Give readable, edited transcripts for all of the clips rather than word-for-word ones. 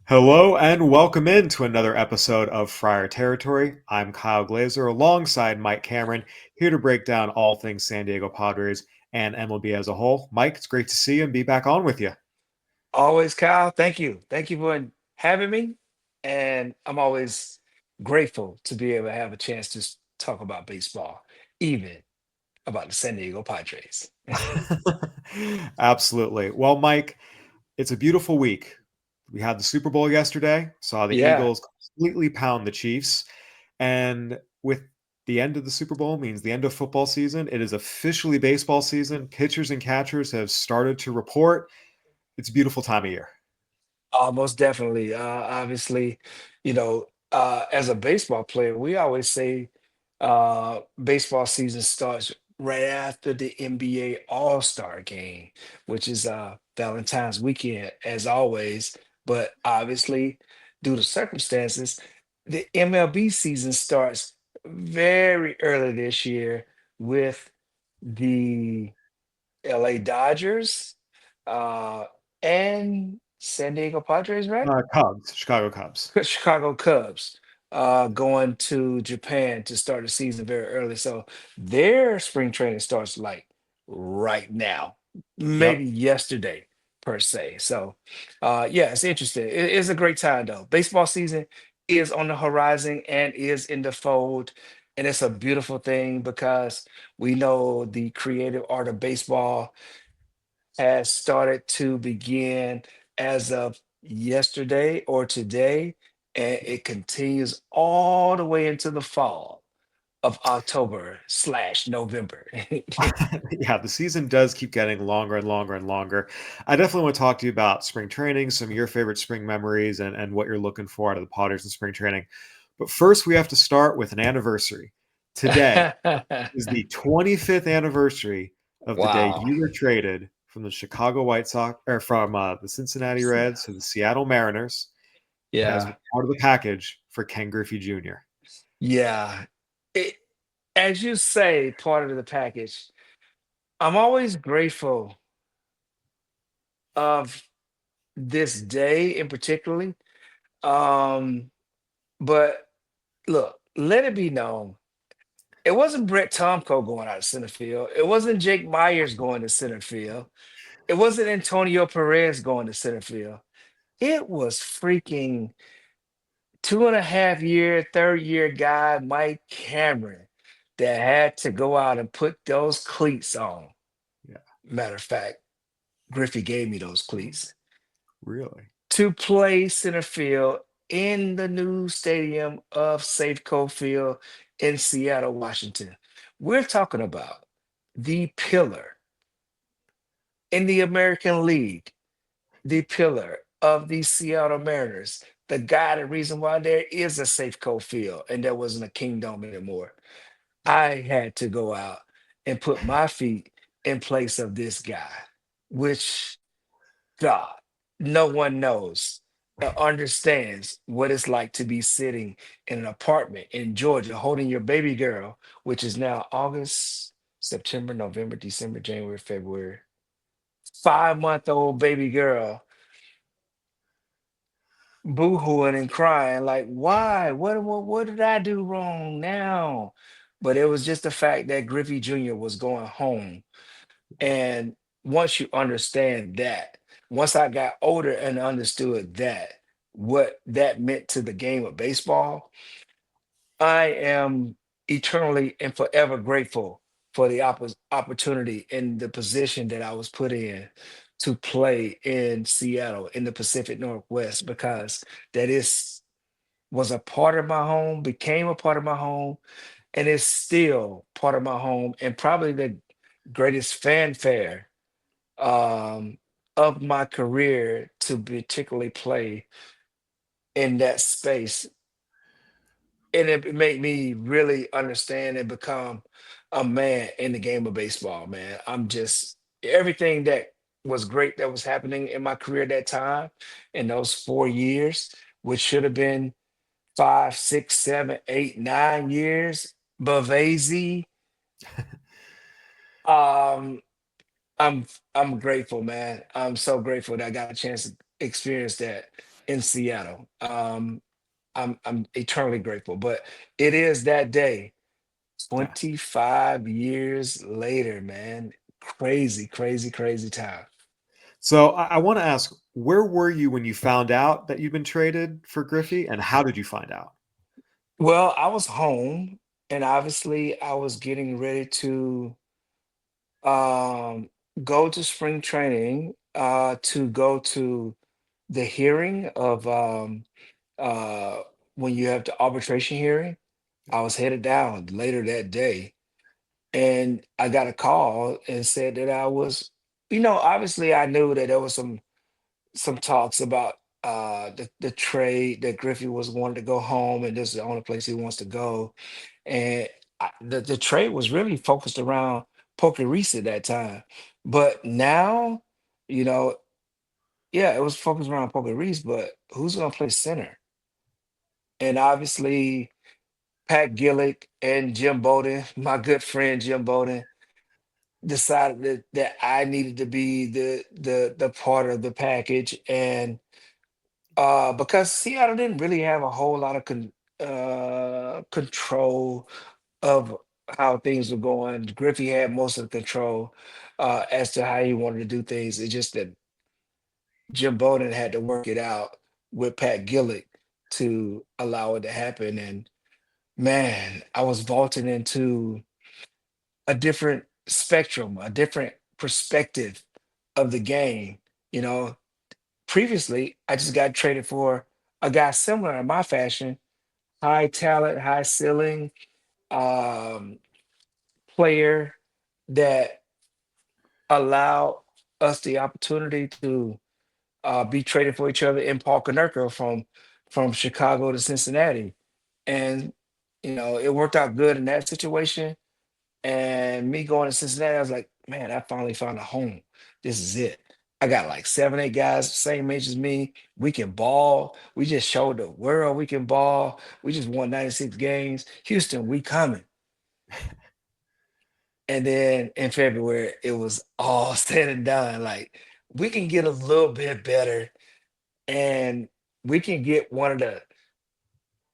Hello and welcome in to another episode of Friar Territory. I'm Kyle Glaser alongside Mike Cameron, here to break down all things San Diego Padres and MLB as a whole. Mike, it's great to see you and be back on with you. Always, Kyle. Thank you. Thank you for having me. And I'm always grateful to be able to have a chance to talk about baseball, even about the San Diego Padres. Absolutely. Well, Mike, it's a beautiful week. We had the Super Bowl yesterday, saw the Yeah, Eagles completely pound the Chiefs, and with the end of the Super Bowl means the end of football season. It is officially baseball season. Pitchers and catchers have started to report. It's a beautiful time of year. most definitely. Obviously, as a baseball player, we always say baseball season starts right after the NBA All-Star game, which is Valentine's weekend, as always. But obviously, due to circumstances, the MLB season starts very early this year with the LA Dodgers uh, and San Diego Padres, right? Cubs, Chicago Cubs. Chicago Cubs going to Japan to start the season very early. So their spring training starts like right now, maybe Yep. yesterday per se. So yeah, it's interesting. It's a great time though. Baseball season is on the horizon and is in the fold. And it's a beautiful thing because we know the creative art of baseball has started to begin as of yesterday or today, and it continues all the way into the fall of October/November. Yeah, the season does keep getting longer and longer and longer. I definitely want to talk to you about spring training, some of your favorite spring memories, and what you're looking for out of the Potters in spring training. But first, we have to start with an anniversary. Today is the 25th anniversary of the day Wow. you were traded from the Chicago White Sox, or from the Cincinnati Reds to the Seattle Mariners as Yeah. part of the package for Ken Griffey Jr. Yeah. It, as you say, part of the package, I'm always grateful of this day in particularly. Um, but look, let it be known. It wasn't Brett Tomko going out of center field. It wasn't Jake Myers going to center field. It wasn't Antonio Perez going to center field. It was freaking 2.5 year, third year guy, Mike Cameron, that had to go out and put those cleats on. Yeah, Matter of fact, Griffey gave me those cleats really. to play center field in the new stadium of Safeco Field in Seattle, Washington. We're talking about the pillar in the American League, the pillar of the Seattle Mariners, the guy, the reason why there is a Safeco Field and there wasn't a Kingdome anymore. I had to go out and put my feet in place of this guy, which God, no one knows or understands what it's like to be sitting in an apartment in Georgia holding your baby girl, which is now August, September, November, December, January, February. 5-month-old baby girl boo-hooing and crying, like, why? What did I do wrong now? But it was just the fact that Griffey Jr. was going home. And once you understand that, once I got older and understood that, what that meant to the game of baseball, I am eternally and forever grateful for the opportunity and the position that I was put in to play in Seattle in the Pacific Northwest because that is was a part of my home, became a part of my home, and is still part of my home and probably the greatest fanfare um, of my career to particularly play in that space. And it made me really understand and become a man in the game of baseball, man. I'm just everything that was great that was happening in my career at that time in those 4 years, which should have been 5, 6, 7, 8, 9 years. Bavasi. Um, I'm I'm grateful, man. I'm so grateful that I got a chance to experience that. in Seattle. I'm eternally grateful. But it is that day, Yeah. 25 years later, man. Crazy, crazy, crazy time. So I want to ask, where were you when you found out that you've been traded for Griffey, and how did you find out? Well, I was home, and obviously I was getting ready to um go to spring training, to go to the hearing of uh when you have the arbitration hearing. I was headed down later that day, and I got a call and said that I was, obviously I knew that there was some talks about the trade, that Griffey was wanting to go home and this is the only place he wants to go. And the trade was really focused around Poker Reese at that time. But now, you know, yeah, it was focused around Poker Reese, but who's gonna play center? And obviously Pat Gillick and Jim Bowden, my good friend Jim Bowden, decided that I needed to be the part of the package. And because Seattle didn't really have a whole lot of control of how things were going. Griffey had most of the control as to how he wanted to do things. It's just that Jim Bowden had to work it out with Pat Gillick to allow it to happen. And man, I was vaulting into a different spectrum, a different perspective of the game. You know, Previously, I just got traded for a guy similar in my fashion, high talent, high ceiling, um, player that allowed us the opportunity to be traded for each other in Paul Konerko from Chicago to Cincinnati. And it worked out good in that situation. And me going to Cincinnati, I was like, man, I finally found a home. This is it. I got like 7, 8 guys, same age as me. We can ball. We just showed the world we can ball. We just won 96 games. Houston, we coming. And then in February, it was all said and done. Like, we can get a little bit better, and we can get one of the,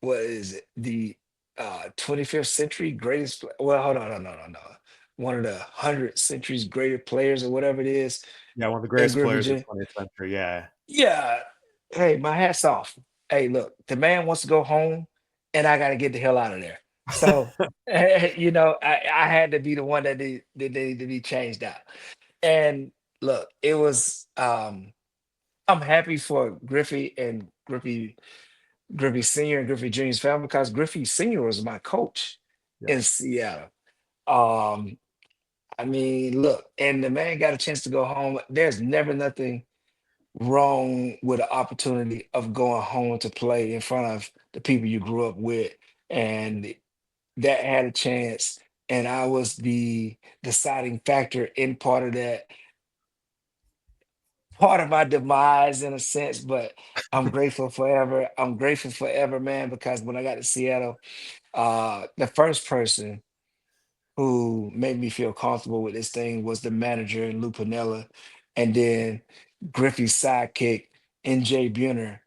what is it, the 25th century greatest, well, hold on, no, no, no, no. One of the 100th century's greatest players or whatever it is Yeah, one of the in greatest Griffey players of Jr. the 20th century. Yeah. Yeah. Hey, my hat's off. Hey, look, the man wants to go home, and I got to get the hell out of there. So, I had to be the one that needed to be changed out. And look, it was, I'm happy for Griffey Sr. and Griffey Jr.'s family, because Griffey Sr. was my coach Yeah. in Seattle. Um, I mean, look, and the man got a chance to go home. There's never nothing wrong with the opportunity of going home to play in front of the people you grew up with. And that had a chance. And I was the deciding factor in part of my demise in a sense, but I'm grateful forever. I'm grateful forever, man, because when I got to Seattle, the first person who made me feel comfortable with this thing was the manager in Lou Piniella, and then Griffey's sidekick NJ Buhner,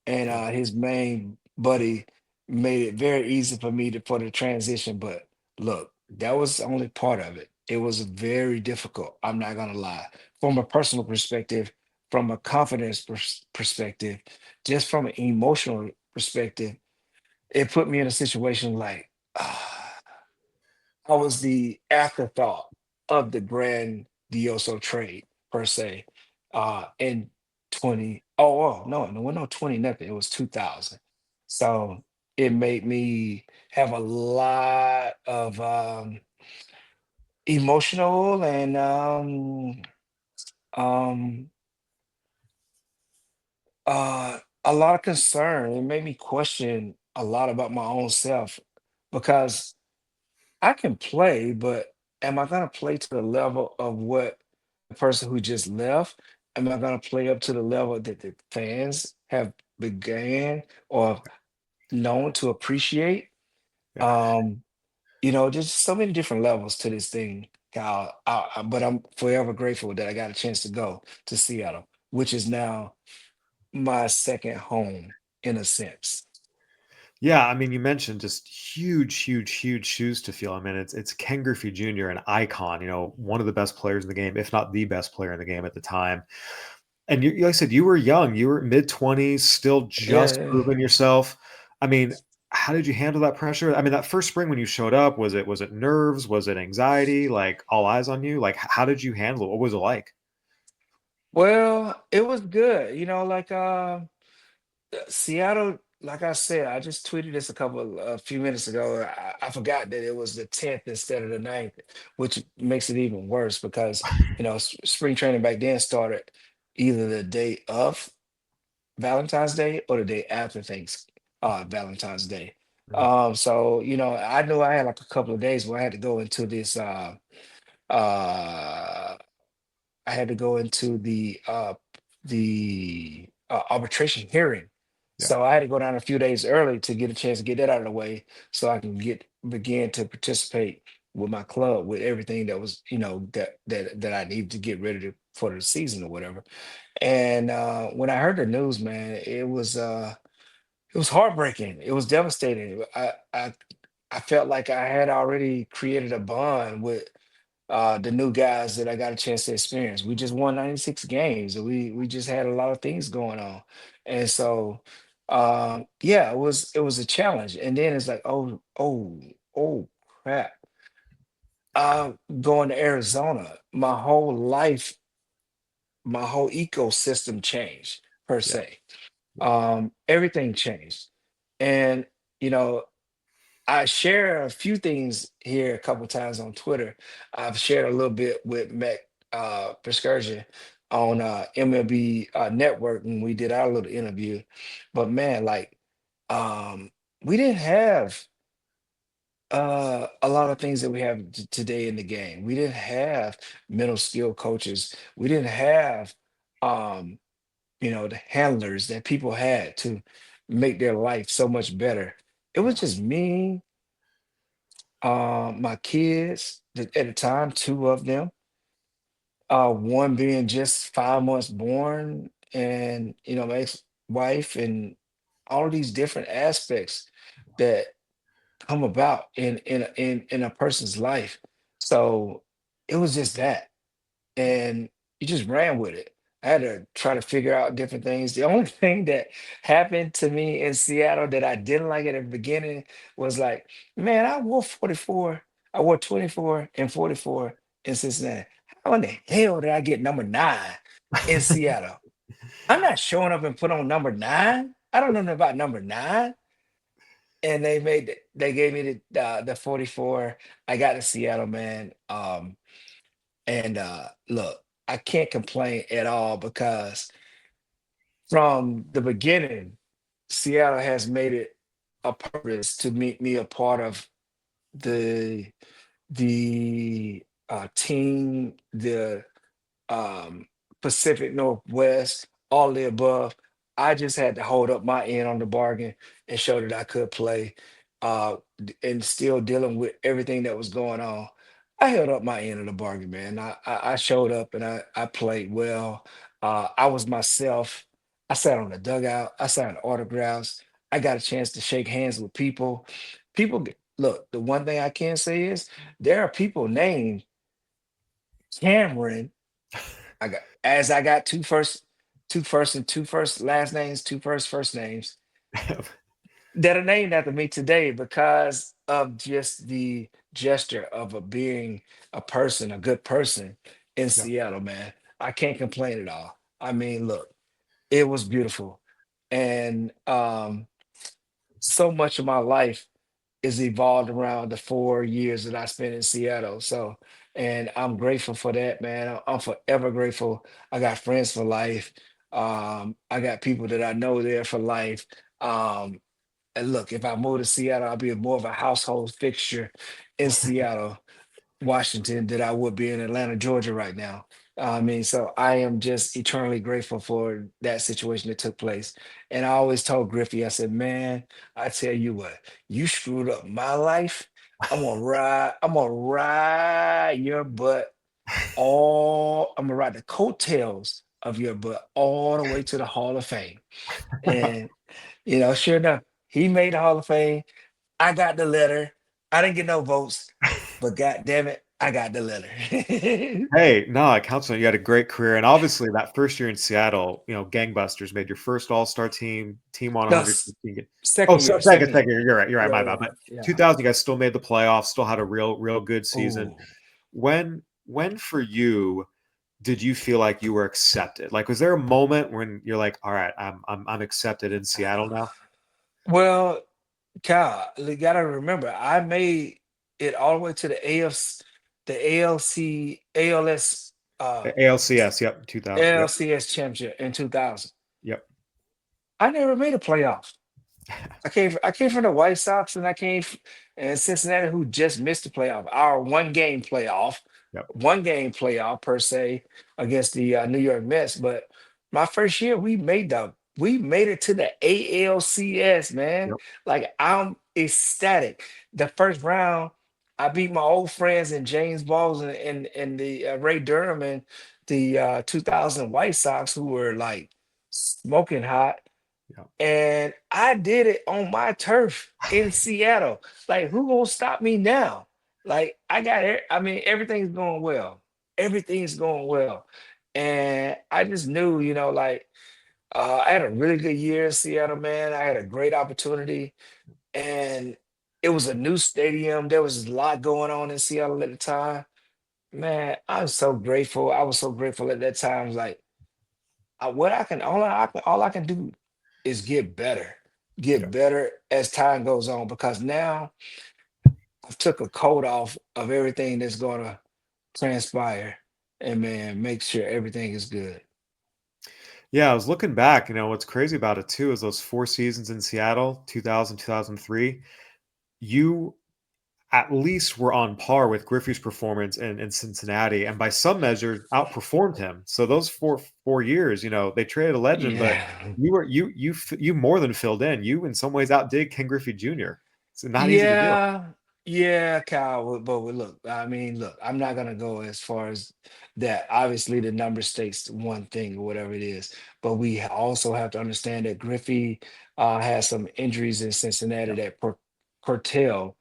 and Yeah. his main buddy made it very easy for me for the transition. But look, that was only part of it. It was very difficult. I'm not gonna lie. From a personal perspective, from a confidence perspective, just from an emotional perspective, it put me in a situation like. I was the afterthought of the grandioso trade per se. In 20, oh no, no, well, no, 20 nothing. It was 2000. So it made me have a lot of emotional and um a lot of concern. It made me question a lot about my own self, because I can play, but am I gonna play to the level of what the person who just left? Am I gonna play up to the level that the fans have began or known to appreciate? Yeah. Um, there's so many different levels to this thing, Kyle. But I'm forever grateful that I got a chance to go to Seattle, which is now my second home in a sense. Yeah, I mean, you mentioned just huge, huge, huge shoes to fill. I mean, it's Ken Griffey Jr., an icon, one of the best players in the game, if not the best player in the game at the time. And like I said, you were young, you were mid-20s, still Yeah, just yeah. proving yourself. I mean, how did you handle that pressure? I mean, that first spring when you showed up, was it nerves? Was it anxiety? Like all eyes on you? Like how did you handle it? What was it like? Well, it was good. Like Seattle, like I said, I just tweeted this a few minutes ago. I forgot that it was the 10th instead of the 9th, which makes it even worse because, spring training back then started either the day of Valentine's Day or the day after Valentine's Day. Mhm. So, I knew I had like a couple of days where I had to go into this uh I had to go into the arbitration hearing. Yeah. So I had to go down a few days early to get a chance to get that out of the way so I can begin to participate with my club with everything that was, that I needed to get ready for the season or whatever. And when I heard the news, man, it was heartbreaking. It was devastating. I felt like I had already created a bond with the new guys that I got a chance to experience. We just won 96 games. And we just had a lot of things going on. And so yeah, it was a challenge. And then it's like, oh crap. Going to Arizona, my whole ecosystem changed per Yeah. se. Everything changed. And you know, I share a few things here a couple times on Twitter. I've shared a little bit with Mac Prescursion on MLB Network, and we did our little interview. But man, like, we didn't have a lot of things that we have today in the game. We didn't have mental skill coaches. We didn't have um, the handlers that people had to make their life so much better. It was Yeah. just me, my kids at the time, two of them, one being just 5 months born, and my ex-wife, and all of these different aspects that come about in a person's life. So it was just that, and you just ran with it. I had to try to figure out different things. The only thing that happened to me in Seattle that I didn't like at the beginning was like, man, I wore 44, I wore 24 and 44 in Cincinnati. How in the hell did I get number 9 in Seattle? I'm not showing up and put on number 9. I don't know nothing about number 9. And they gave me the 44. I got to Seattle, man. And look, I can't complain at all because from the beginning, Seattle has made it a purpose to make me a part of the the team, the um, Pacific Northwest, all the above. I just had to hold up my end on the bargain and show that I could play, and still dealing with everything that was going on. I held up my end of the bargain, man. I showed up and I played well. I was myself. I sat on the dugout. I signed autographs. I got a chance to shake hands with people. Look. The one thing I can say is there are people named Cameron. I got two first and two first last names, two first names that are named after me today because of just the gesture of being a person, a good person in Yeah. Seattle, man. I can't complain at all. I mean, look, it was beautiful. And so much of my life is evolved around the 4 years that I spent in Seattle. So, and I'm grateful for that, man. I'm forever grateful. I got friends for life. I got people that I know there for life. Um, and look, if I move to Seattle, I'll be more of a household fixture in Seattle, Washington, than I would be in Atlanta, Georgia right now. I mean, so I am just eternally grateful for that situation that took place. And I always told Griffey, I said, man, I tell you what, you screwed up my life. I'm gonna ride your butt I'm gonna ride the coattails of your butt all the way to the Hall of Fame. And sure enough, he made the Hall of Fame. I got the letter. I didn't get no votes, but god damn it, I got the letter. Hey, no, it counts. You had a great career, and obviously that first year in Seattle, gangbusters, made your first All-Star team won No, 115 games. Oh, second so year, second, second year. second year. You're right, Yeah, my yeah, bad. But yeah. 2000, you guys still made the playoffs, still had a real good season. Oh, When for you did you feel like you were accepted? Like, was there a moment when you're like, all right, I'm accepted in Seattle now? well, Kyle, you gotta remember, I made it all the way to the AFC, the ALC, ALS, uh, ALCS, yep, 2000, yep, ALCS championship in 2000. yep, I never made a playoff. I came from the White Sox, and and Cincinnati, who just missed the playoff. Our yep, one game playoff per se, against the New York Mets. But my first year, we made it to the ALCS, man. yep, Like, I'm ecstatic. The first round, I beat my old friends and James Balls and the Ray Durham and the 2000 White Sox, who were like smoking hot, yep. and I did it on my turf in Seattle. Like, who gonna stop me now? Like, I mean, everything's going well. Everything's going well. And I just knew, like, I had a really good year in Seattle, man. I had a great opportunity, and it was a new stadium. There was a lot going on in Seattle at the time. Man, I was so grateful. I was so grateful at that time. Like, what I can all I can do is get Yep. better as time goes on, because now I've took a coat off of everything that's gonna transpire, and man, make sure everything is good. Yeah, I was looking back. What's crazy about it too is those 4 seasons in Seattle, 2000, 2003. You at least were on par with Griffey's performance in Cincinnati, and by some measures outperformed him. So those four years, they traded a legend, but Yeah. you more than filled in. You in some ways outdid Ken Griffey Jr. It's not easy to do. Yeah, yeah, Kyle. Look, I mean, look, I'm not gonna go as far as that. Obviously, the number states one thing or whatever it is, but we also have to understand that Griffey has some injuries in Cincinnati Yeah. that curtail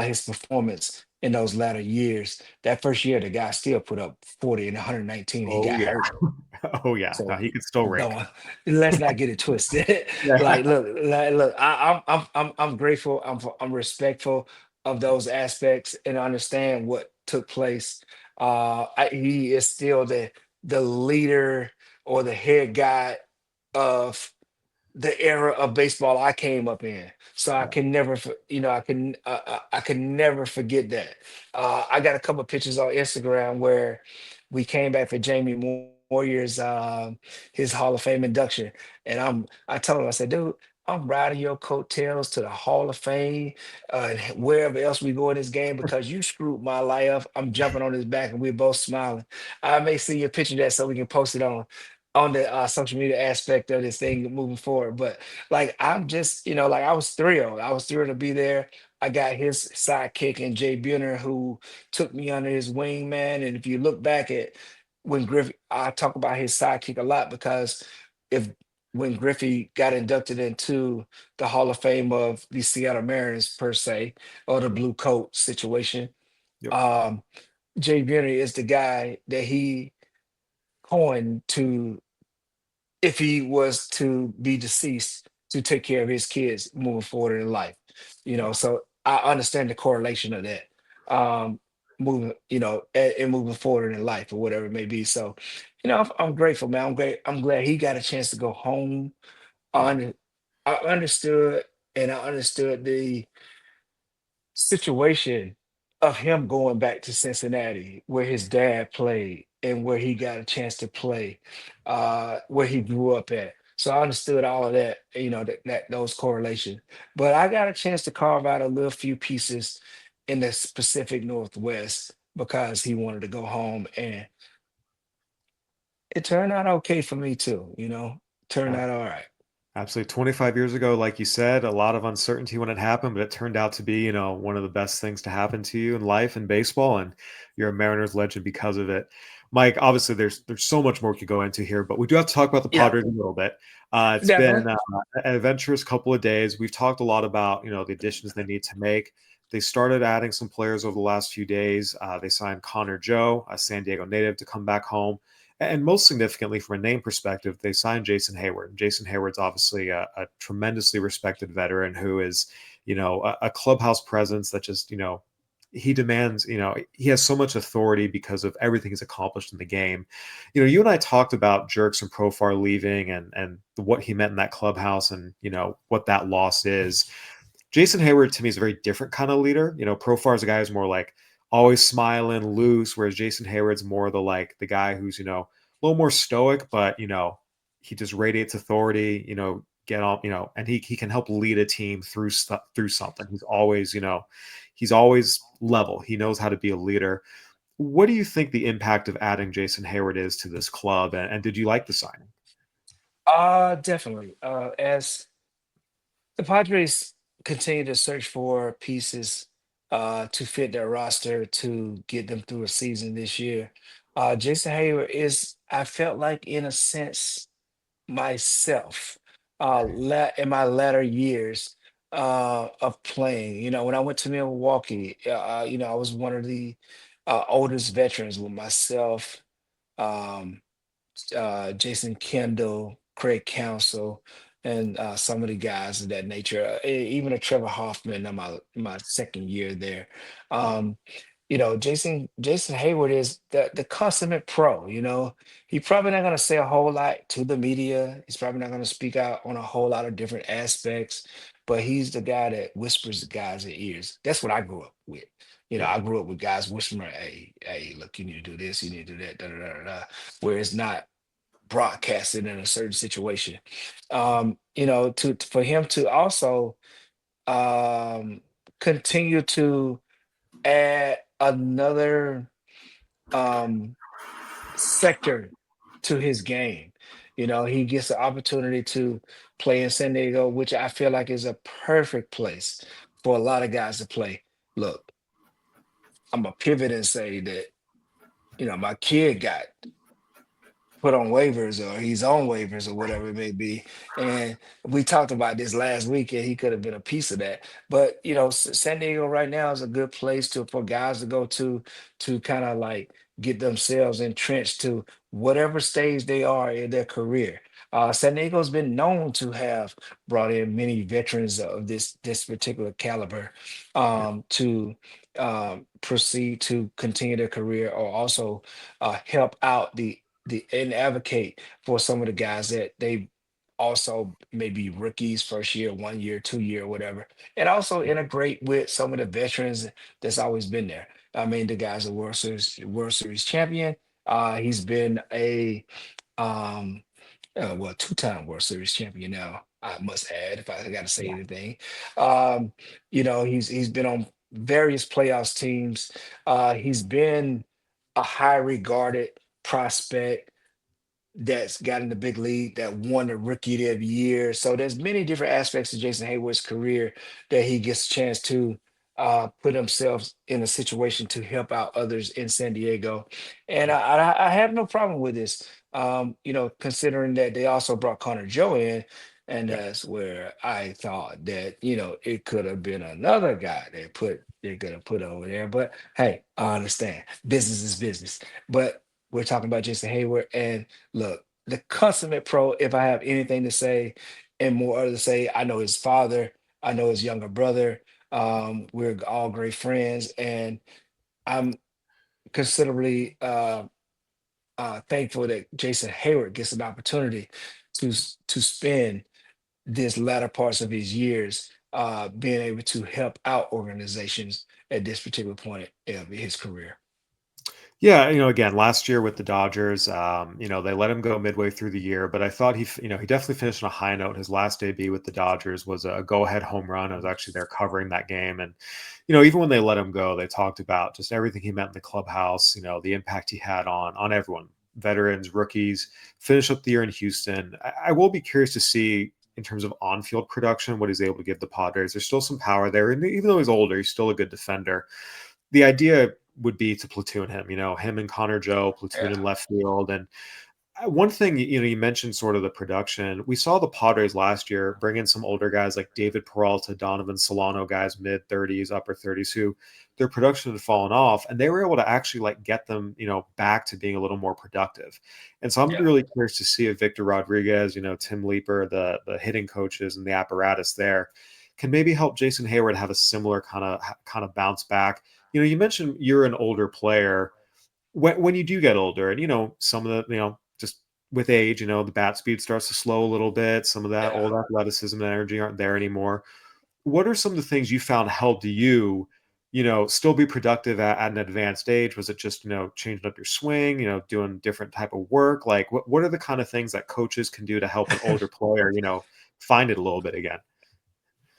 his performance in those latter years. That first year, the guy still put up 40 and 119. He Oh got yeah. hurt. Oh yeah. No, So he could still rake. don't let's not get it twisted. Yeah. Look. I'm grateful. I'm respectful of those aspects and understand what took place. He is still the leader or the head guy of the era of baseball I came up in. So I Yeah. can never, I can never forget that. I got a couple of pictures on Instagram where we came back for Jamie Moyer's his Hall of Fame induction, and I told him, I said, dude, I'm riding your coattails to the Hall of Fame, and wherever else we go in this game, because you screwed my life. I'm jumping on his back, and we're both smiling. I may see you a picture of that so we can post it on the social media aspect of this thing moving forward. But like, I'm just, like, I was thrilled. I was thrilled to be there. I got his sidekick and Jay Buhner, who took me under his wing, man. And if you look back at when Griffey, I talk about his sidekick a lot, because if when Griffey got inducted into the Hall of Fame of the Seattle Mariners per se, or the blue coat situation, Yep. um, Jay Buhner is the guy that he coined to, if he was to be deceased, to take care of his kids moving forward in life. Yeah. So I understand the correlation of that. Moving, and moving forward in life or whatever it may be. So, I'm grateful, man. I'm great. I'm glad he got a chance to go home. Yeah. On I understood, and I understood the situation of him going back to Cincinnati, where his dad played and where he got a chance to play, where he grew up at. So I understood all of that, that those correlations. But I got a chance to carve out a little few pieces in the Pacific Northwest, because he wanted to go home, and it turned out okay for me too. Turned Uh, out all right. Absolutely. 25 years ago, like you said, a lot of uncertainty when it happened, but it turned out to be, one of the best things to happen to you in life and baseball, and you're a Mariners legend because of it. Mike, obviously there's so much more we could go into here, but we do have to talk about the Yeah, Padres a little bit. It's been definitely. an adventurous couple of days. We've talked a lot about the additions they need to make. They started adding some players over the last few days. They signed Connor Joe, a San Diego native, to come back home. And most significantly, from a name perspective, they signed Jason Heyward. Jason Heyward's obviously a tremendously respected veteran who is, a clubhouse presence that just, he demands, he has so much authority because of everything he's accomplished in the game. You and I talked about Jerks and Profar leaving and what he meant in that clubhouse and, what that loss is. Jason Heyward to me is a very different kind of leader. Profar is a guy who's more like always smiling, loose, whereas Jason Hayward's more the guy who's, a little more stoic, but he just radiates authority, get on, and he can help lead a team through something. He's always level. He knows how to be a leader. What do you think the impact of adding Jason Heyward is to this club? And did you like the signing? Definitely. As the Padres continue to search for pieces to fit their roster to get them through a season this year. Jason Hayward is, I felt like, in a sense, myself in my latter years of playing. When I went to Milwaukee, I was one of the oldest veterans with myself. Um, Jason Kendall, Craig Counsell, and some of the guys of that nature. Even a Trevor Hoffman in my second year there. Um, Jason Hayward is the consummate pro. He's probably not going to say a whole lot to the media. He's probably not going to speak out on a whole lot of different aspects. But he's the guy that whispers the guys in ears. That's what I grew up with. Yeah. I grew up with guys whispering, hey, look, you need to do this, you need to do that, da da da da. Where it's not broadcasted in a certain situation. For him to also um, continue to add another um, sector to his game. He gets the opportunity to play in San Diego, which I feel like is a perfect place for a lot of guys to play. Look, I'm gonna pivot and say that my kid got put on waivers or he's on waivers or whatever it may be. And we talked about this last week and he could have been a piece of that. But San Diego right now is a good place for guys to go to kind of like get themselves entrenched to whatever stage they are in their career. San Diego's been known to have brought in many veterans of this particular caliber to proceed to continue their career or also help out and advocate for some of the guys that they also maybe rookies first year, 1 year, 2 year, whatever, and also integrate with some of the veterans that's always been there. I mean, the guy's a World Series champion. He's been a two-time World Series champion now. I must add, if I got to say Yeah. anything, he's been on various playoffs teams. He's been a high regarded prospect that's got in the big league that won the rookie of the year. So there's many different aspects of Jason Hayward's career that he gets a chance to put himself in a situation to help out others in San Diego. And I have no problem with this. Considering that they also brought Connor Joe in, and Yeah. that's where I thought that, it could have been another guy they're gonna put over there. But hey, I understand. Business is business. But we're talking about Jason Hayward and look, the consummate pro, if I have anything to say and more to say, I know his father, I know his younger brother. We're all great friends, and I'm considerably thankful that Jason Hayward gets an opportunity to spend this latter parts of his years being able to help out organizations at this particular point of his career. Yeah, again, last year with the Dodgers, they let him go midway through the year, but I thought he definitely finished on a high note. His last debut with the Dodgers was a go-ahead home run. I was actually there covering that game, and even when they let him go, they talked about just everything he meant in the clubhouse. The impact he had on everyone, veterans, rookies. Finish up the year in Houston. I will be curious to see in terms of on-field production what he's able to give the Padres. There's still some power there, and even though he's older, he's still a good defender. The idea would be to platoon him. Him and Connor Joe platoon Yeah, in left field. And one thing, you mentioned sort of the production. We saw the Padres last year bring in some older guys like David Peralta, Donovan Solano, guys mid 30s, upper 30s, who their production had fallen off, and they were able to actually like get them, back to being a little more productive. And so I'm yeah. really curious to see if Victor Rodriguez, Tim Leeper, the hitting coaches and the apparatus there can maybe help Jason Heyward have a similar kind of bounce back. You mentioned you're an older player when you do get older, and some of the just with age, the bat speed starts to slow a little bit. Some of that Yeah. old athleticism and energy aren't there anymore. What are some of the things you found helped you, still be productive at an advanced age? Was it just changing up your swing, doing different type of work? Like what are the kind of things that coaches can do to help an older player, find it a little bit again?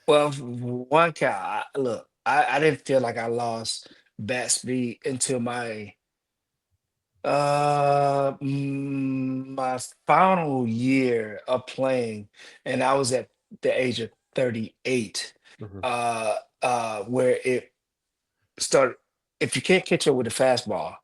Well, one cat. Look, I didn't feel like I lost bat speed until my final year of playing, and I was at the age of 38. Mhm. Where it started. If you can't catch up with the fastball, Yeah.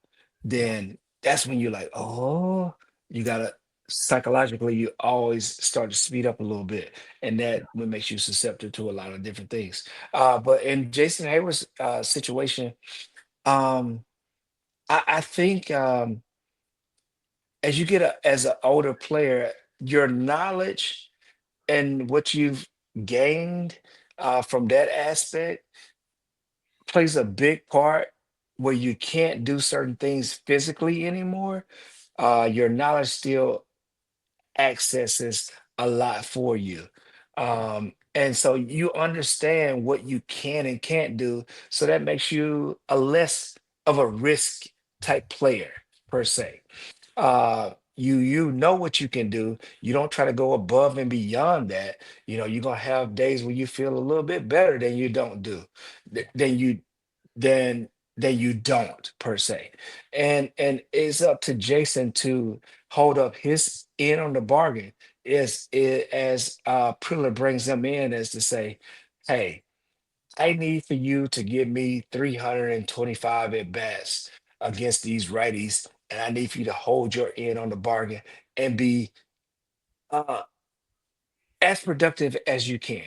then that's when you're like, oh, you gotta psychologically, you always start to speed up a little bit, and that what makes you susceptible to a lot of different things. But in Jason Hayward's situation, um, I think as you get as an older player, your knowledge and what you've gained from that aspect plays a big part where you can't do certain things physically anymore. Your knowledge still accesses a lot for you. And so you understand what you can and can't do. So that makes you a less of a risk type player per se. You know what you can do. You don't try to go above and beyond that. You're gonna have days where you feel a little bit better than you don't do, than than you don't per se. And it's up to Jason to hold up his end on the bargain. As Priller brings them in as to say, hey, I need for you to give me 325 at bats against these righties, and I need for you to hold your end on the bargain and be uh, as productive as you can,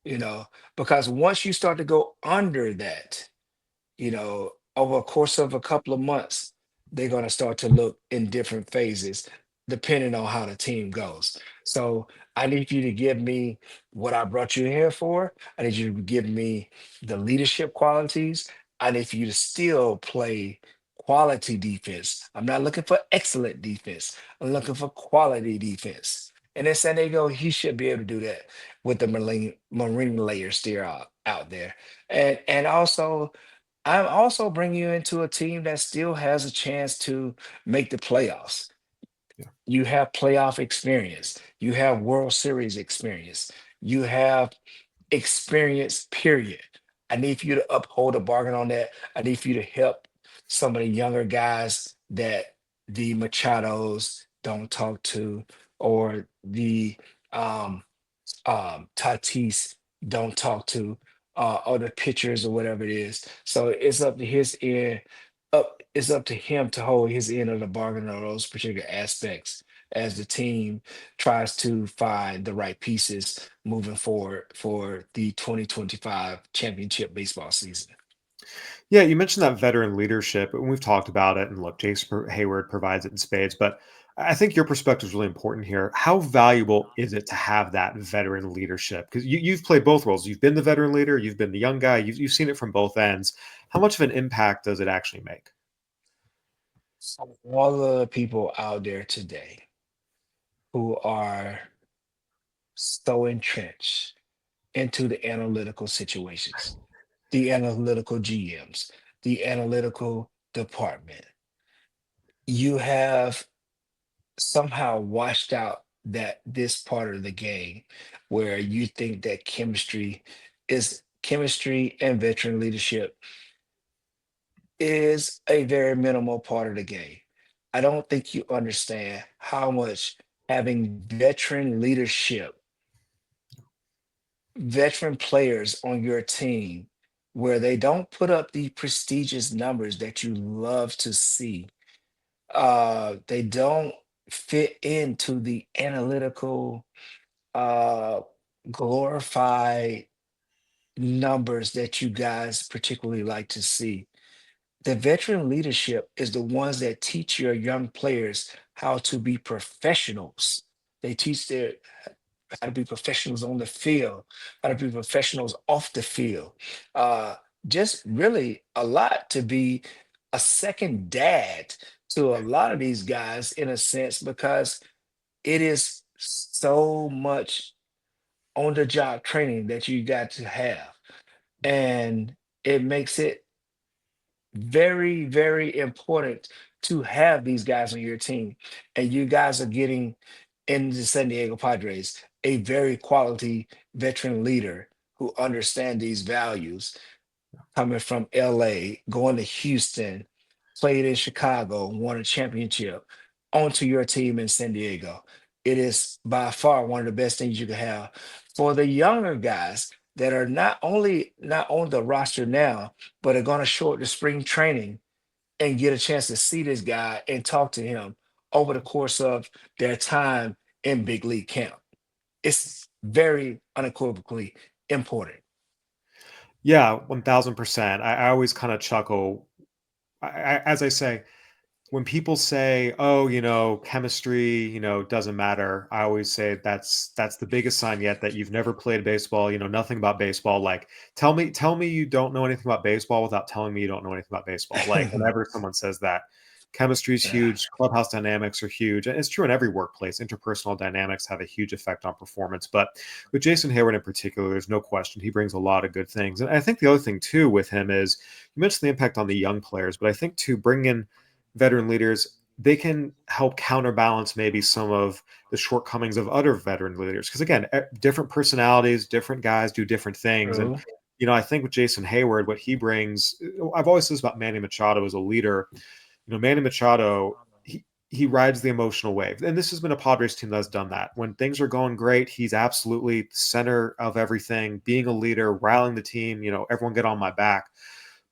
you know, because once you start to go under that, over a course of a couple of months, they're going to start to look in different phases depending on how the team goes. So I need you to give me what I brought you here for. I need you to give me the leadership qualities. I need for you to still play quality defense. I'm not looking for excellent defense. I'm looking for quality defense. And in San Diego, he should be able to do that with the marine layer still out there. And also I'm also bringing you into a team that still has a chance to make the playoffs. Yeah. You have playoff experience. You have World Series experience. You have experience, period. I need for you to uphold a bargain on that. I need for you to help some of the younger guys that the Machados don't talk to, or the um, Tatis don't talk to, or the pitchers or whatever it is. So it's up to his end. It's up to him to hold his end of the bargain on those particular aspects as the team tries to find the right pieces moving forward for the 2025 championship baseball season. Yeah, you mentioned that veteran leadership, and we've talked about it. And look, Hayward provides it in spades, but I think your perspective is really important here. How valuable is it to have that veteran leadership? Because you've played both roles. You've been the veteran leader, you've been the young guy, you've seen it from both ends. How much of an impact does it actually make? So all of the people out there today who are so entrenched into the analytical situations, the analytical GMs, the analytical department, you have somehow washed out that this part of the game where you think that chemistry and veteran leadership is a very minimal part of the game. I don't think you understand how much having veteran leadership, veteran players on your team where they don't put up the prestigious numbers that you love to see. They don't fit into the analytical, uh, glorified numbers that you guys particularly like to see. The veteran leadership is the ones that teach your young players how to be professionals. They teach their how to be professionals on the field, how to be professionals off the field. Uh, just really a lot to be a second dad to a lot of these guys in a sense, because it is so much on the job training that you got to have. And it makes it very, very important to have these guys on your team. And you guys are getting in the San Diego Padres a very quality veteran leader who understand these values, coming from LA, going to Houston, played in Chicago, won a championship, onto your team in San Diego. It is by far one of the best things you can have for the younger guys that are not on the roster now, but are going to show up to spring training and get a chance to see this guy and talk to him over the course of their time in big league camp. It's very unequivocally important. Yeah, 1000%. I always kind of chuckle. As I say, when people say, "Oh, chemistry, doesn't matter," I always say that's the biggest sign yet that you've never played baseball, nothing about baseball. Like, tell me you don't know anything about baseball without telling me you don't know anything about baseball. Like, whenever someone says that, chemistry is Yeah. huge, clubhouse dynamics are huge, and it's true in every workplace. Interpersonal dynamics have a huge effect on performance. But with Jason Heyward in particular, there's no question he brings a lot of good things. And I think the other thing too with him is you mentioned the impact on the young players, but I think to bring in veteran leaders, they can help counterbalance maybe some of the shortcomings of other veteran leaders. Because again, different personalities, different guys do different things. And, True. I think with Jason Heyward, what he brings, I've always said this about Manny Machado as a leader. Manny Machado, he rides the emotional wave. And this has been a Padres team that's done that. When things are going great, he's absolutely the center of everything, being a leader, rallying the team, everyone get on my back.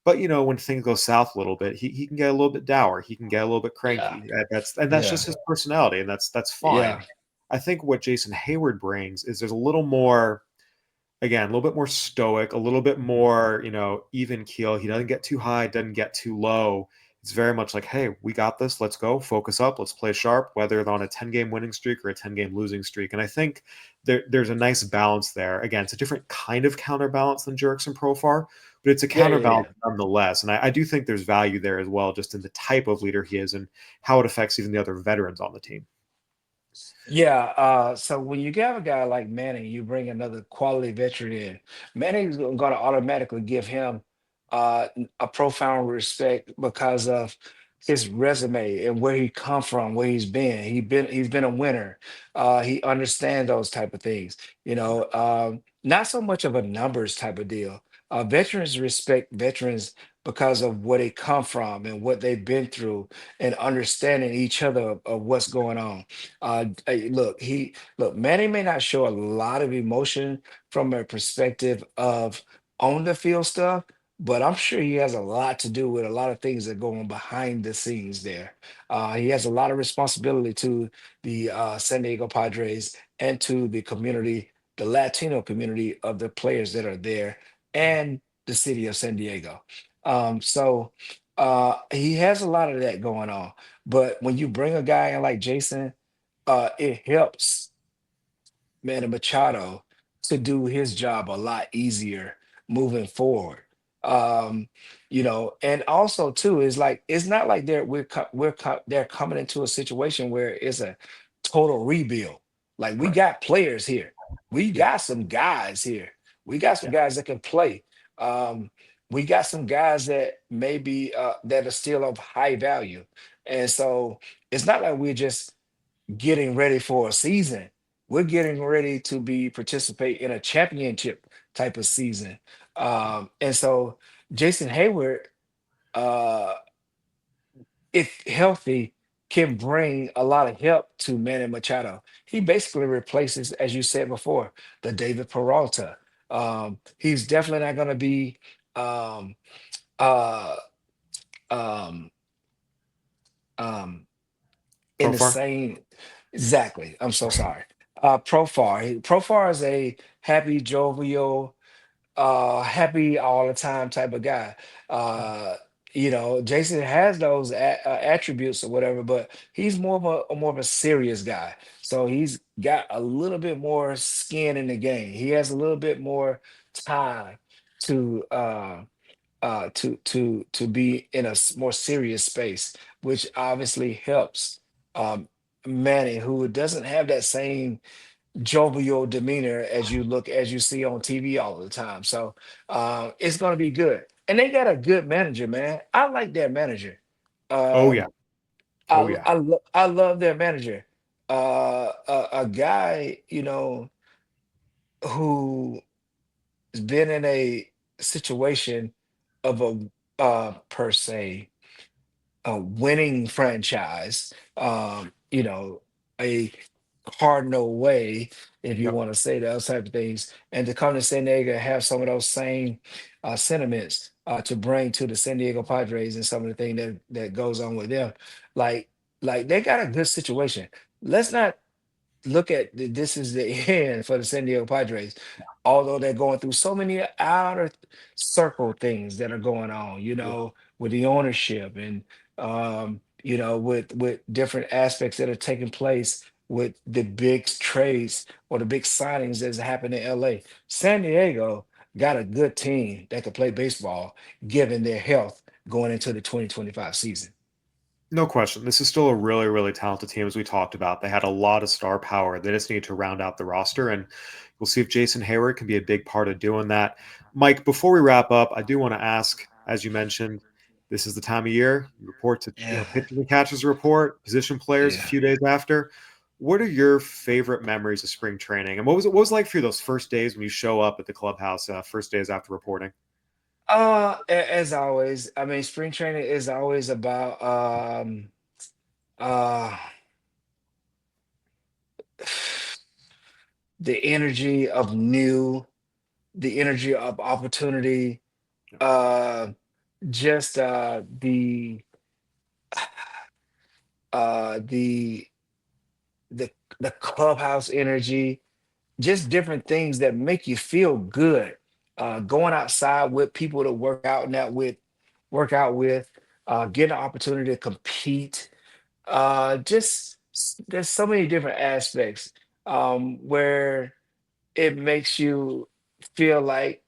But when things go south a little bit, he can get a little bit dour. He can get a little bit Yeah. cranky. That's Yeah. just his personality, and that's fine. Yeah. I think what Jason Heyward brings is there's a little more, again, a little bit more stoic, a little bit more, even keel. He doesn't get too high, doesn't get too low. It's very much like, hey, we got this. Let's go. Focus up. Let's play sharp, whether they're on a 10-game winning streak or a 10-game losing streak. And I think there's a nice balance there. Again, it's a different kind of counterbalance than Jerks and Profar, but it's a Yeah. Yeah. counterbalance Yeah. nonetheless. And I do think there's value there as well, just in the type of leader he is and how it affects even the other veterans on the team. Yeah, so when you have a guy like Manning, you bring another quality veteran in. Manning's going to automatically give him a profound respect because of his resume and where he come from, where he's been. He's been a winner. He understands those type of things. Not so much of a numbers type of deal. Veterans respect veterans because of where they come from and what they've been through, and understanding each other of what's going on. Look, Manny may not show a lot of emotion from a perspective of on the field stuff, but I'm sure he has a lot to do with a lot of things that go on behind the scenes there. He has a lot of responsibility to the San Diego Padres and to the community, the Latino community of the players that are there, and the city of San Diego. So he has a lot of that going on. But when you bring a guy in like Jason, it helps Manny Machado to do his job a lot easier moving forward. Um, and also too is like it's not like they're coming into a situation where it's a total rebuild. Like we Right. got players here, we Yeah. got some guys here, we got some Yeah. guys that can play. Um, we got some guys that maybe that are still of high value, and so it's not like we're just getting ready for a season. We're getting ready to be participate in a championship type of season. And so Jason Hayward, uh, if healthy, can bring a lot of help to Manny Machado. He basically replaces, as you said before, the David Peralta. He's definitely not going to be um, uh, um, um, in the Profar? same exactly. I'm so sorry. Profar is a happy, jovial, happy all the time type of guy. Uh, Jason has those attributes or whatever, but he's more of a serious guy. So he's got a little bit more skin in the game. He has a little bit more time to to be in a more serious space, which obviously helps um, Manny, who doesn't have that same jovial demeanor as you see on TV all the time. So it's going to be good, and they got a good manager, man. I like their manager. Oh yeah. Um, Oh yeah. I love their manager. A guy, who's been in a situation of a per se a winning franchise, a cardinal way, if you Yep. want to say those type of things, and to come to San Diego and have some of those same sentiments to bring to the San Diego Padres and some of the thing that goes on with them, like they got a good situation. Let's not look at this is the end for the San Diego Padres, although they're going through so many outer circle things that are going on, Yeah. with the ownership and with different aspects that are taking place with the big trades or the big signings that's happened in LA. San Diego got a good team that could play baseball given their health going into the 2025 season. No question. This is still a really, really talented team, as we talked about. They had a lot of star power. They just need to round out the roster, and we'll see if Jason Heyward can be a big part of doing that. Mike, before we wrap up, I do want to ask, as you mentioned, this is the time of year you report to, Yeah, pitchers and catchers report, position players a yeah. few days after. What are your favorite memories of spring training, and what was it like for you those first days when you show up at the clubhouse, first days after reporting? As always, I mean, spring training is always about uh the energy of new, the energy of opportunity, Yeah. uh just the the the clubhouse energy, just different things that make you feel good. Going outside with people to work out with, getting an opportunity to compete. There's so many different aspects where it makes you feel like,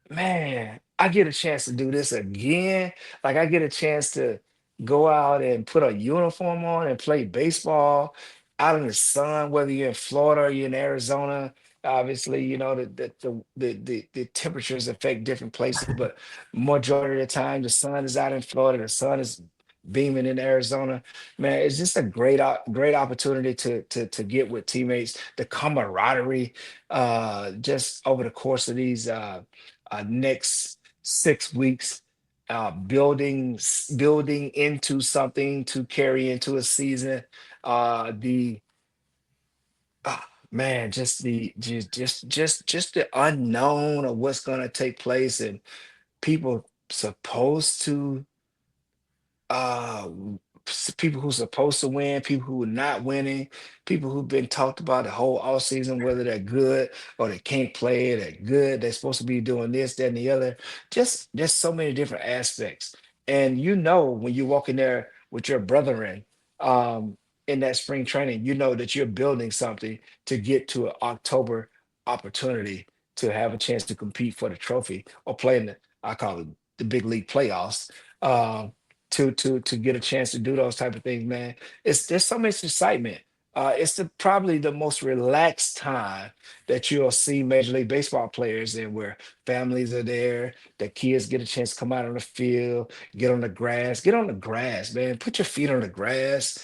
man, I get a chance to do this again. Like I get a chance to go out and put a uniform on and play baseball out in the sun, whether you're in Florida or you're in Arizona. Obviously, the temperatures affect different places, but majority of the time the sun is out in Florida, the sun is beaming in Arizona. Man, it's just a great opportunity to get with teammates, the camaraderie, just over the course of these next 6 weeks, building into something to carry into a season. The Man, just just the unknown of what's going to take place, and people supposed to uh people who's supposed to win, people who are not winning, people who've been talked about the whole off season, whether they're good or they can't play, they're good, they're supposed to be doing this, that, and the other. Just there's so many different aspects. And when you walk in there with your brethren in that spring training, you know that you're building something to get to an October opportunity to have a chance to compete for the trophy or play in the I call it the big league playoffs. To get a chance to do those type of things, man. There's so much excitement. It's probably the most relaxed time that you'll see Major League Baseball players in, where families are there, the kids get a chance to come out on the field, get on the grass, man. Put your feet on the grass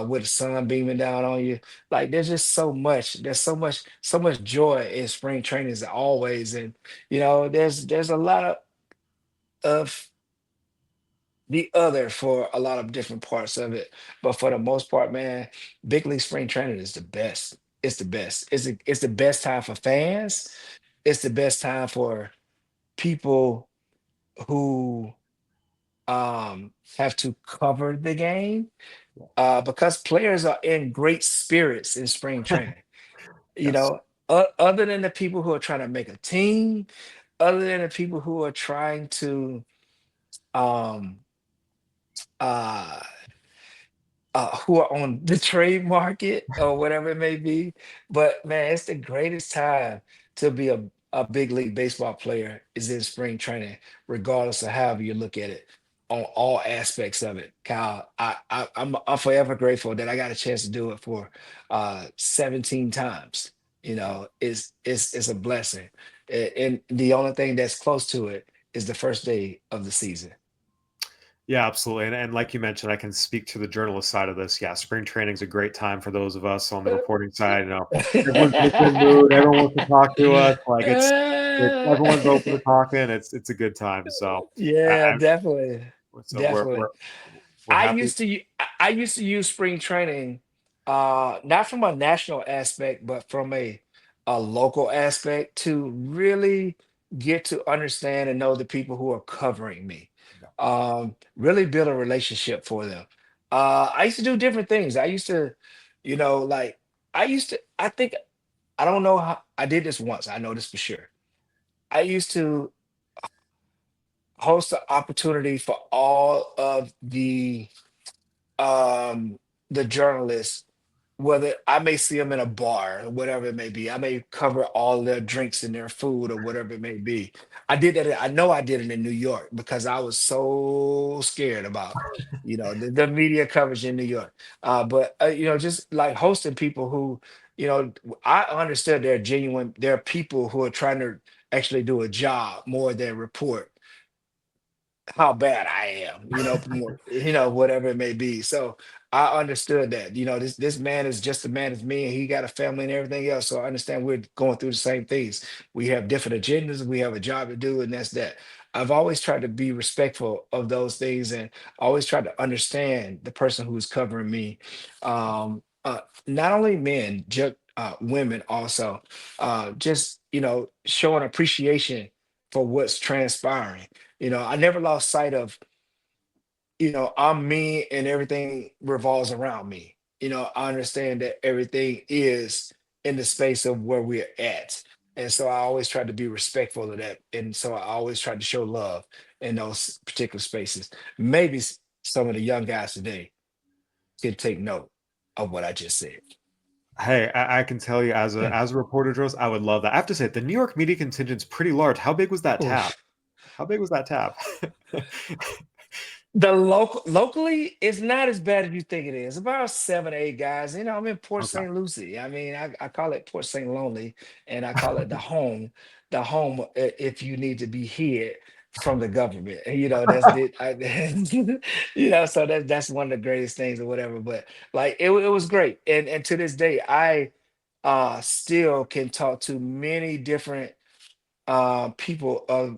with the sun beaming down on you. Like there's just so much. There's so much joy in spring training as always, and there's a lot of the other for a lot of different parts of it. But for the most part, man, big league spring training is the best. It's the best. It's the best time for fans. It's the best time for people who have to cover the game, because players are in great spirits in spring training. You Yes. know, other than the people who are trying to make a team, other than the people who are trying to um, uh, who are on the trade market or whatever it may be. But man, it's the greatest time to be a big league baseball player is in spring training, regardless of however you look at it, on all aspects of it. Kyle, I'm forever grateful that I got a chance to do it for 17 times. You know, it's a blessing. And the only thing that's close to it is the first day of the season. Yeah, absolutely. And like you mentioned, I can speak to the journalist side of this. Yeah, spring training is a great time for those of us on the reporting side. Everyone's in a good mood. Everyone wants to talk to us. Like it's everyone's open to talking. It's a good time. So, Yeah, I, definitely. so Definitely. we're happy. I used to use spring training, not from a national aspect, but from a local aspect to really get to understand and know the people who are covering me. Really build a relationship for them. I used to do different things. I used to, like I think I don't know how I did this once. I know this for sure. I used to host an opportunity for all of um the journalists, whether I may see them in a bar or whatever it may be. I may cover all their drinks and their food or whatever it may be. I did that. I know I did it in New York because I was so scared about, the media coverage in New York. But just like hosting people who, I understood they're genuine. They're people who are trying to actually do a job more than report how bad I am, whatever it may be. So I understood that, this man is just a man as me and he got a family and everything else. So I understand we're going through the same things. We have different agendas, we have a job to do, and that's that. I've always tried to be respectful of those things and always tried to understand the person who's covering me. Not only men, just women also. Just, showing appreciation for what's transpiring. I never lost sight of, I'm me and everything revolves around me. I understand that everything is in the space of where we're at. And so I always try to be respectful of that. And so I always try to show love in those particular spaces. Maybe some of the young guys today can take note of what I just said. Hey, I can tell you as a reporter, Dros, I would love that. I have to say, the New York media contingent's pretty large. How big was that tab? Oof. How big was that tab? The locally, it's not as bad as you think it is. About 7 or 8 guys. I'm in Port Okay. St. Lucie. I mean, I call it Port St. Lonely, and I call it the home if you need to be hid from the government. And, that's the so that's one of the greatest things or whatever. But like it was great. And to this day, I still can talk to many different people of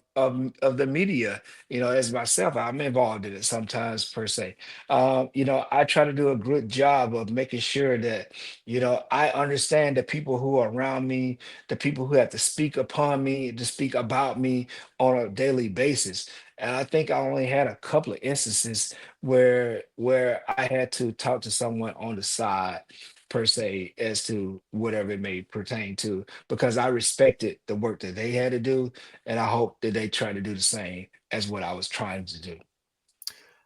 the media. As myself, I'm involved in it sometimes per se. I try to do a good job of making sure that I understand the people who are around me, the people who have to speak upon me, to speak about me on a daily basis. And I think I only had a couple of instances where I had to talk to someone on the side per se as to whatever it may pertain to, because I respected the work that they had to do, and I hope that they try to do the same as what I was trying to do.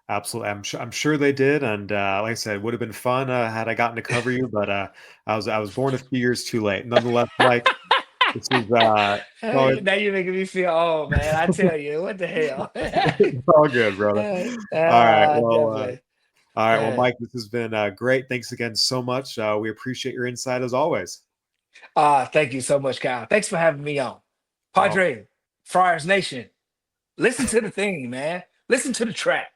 Absolutely. I'm sure they did. And like I said, it would have been fun had I gotten to cover you, but I was born a few years too late. Nonetheless, Mike, this is it's always Now you're making me feel old, man. I tell you, what the hell? it's all good, brother. All right. Definitely. All right. Well, Uh, Mike, this has been great. Thanks again so much. We appreciate your insight as always. thank you so much, Kyle. Thanks for having me on. Oh, Padre, Friars Nation, listen to the thing, man. Listen to the track.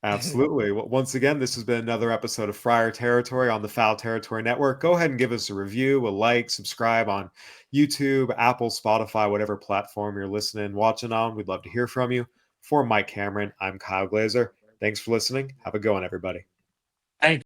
absolutely. Well, once again, this has been another episode of Friar Territory on the Foul Territory Network. Go ahead and give us a review, a like, subscribe on YouTube, Apple, Spotify, whatever platform you're listening, watching on. We'd love to hear from you. For Mike Cameron, I'm Kyle Glaser. Thanks for listening. Have a good one, everybody. Thank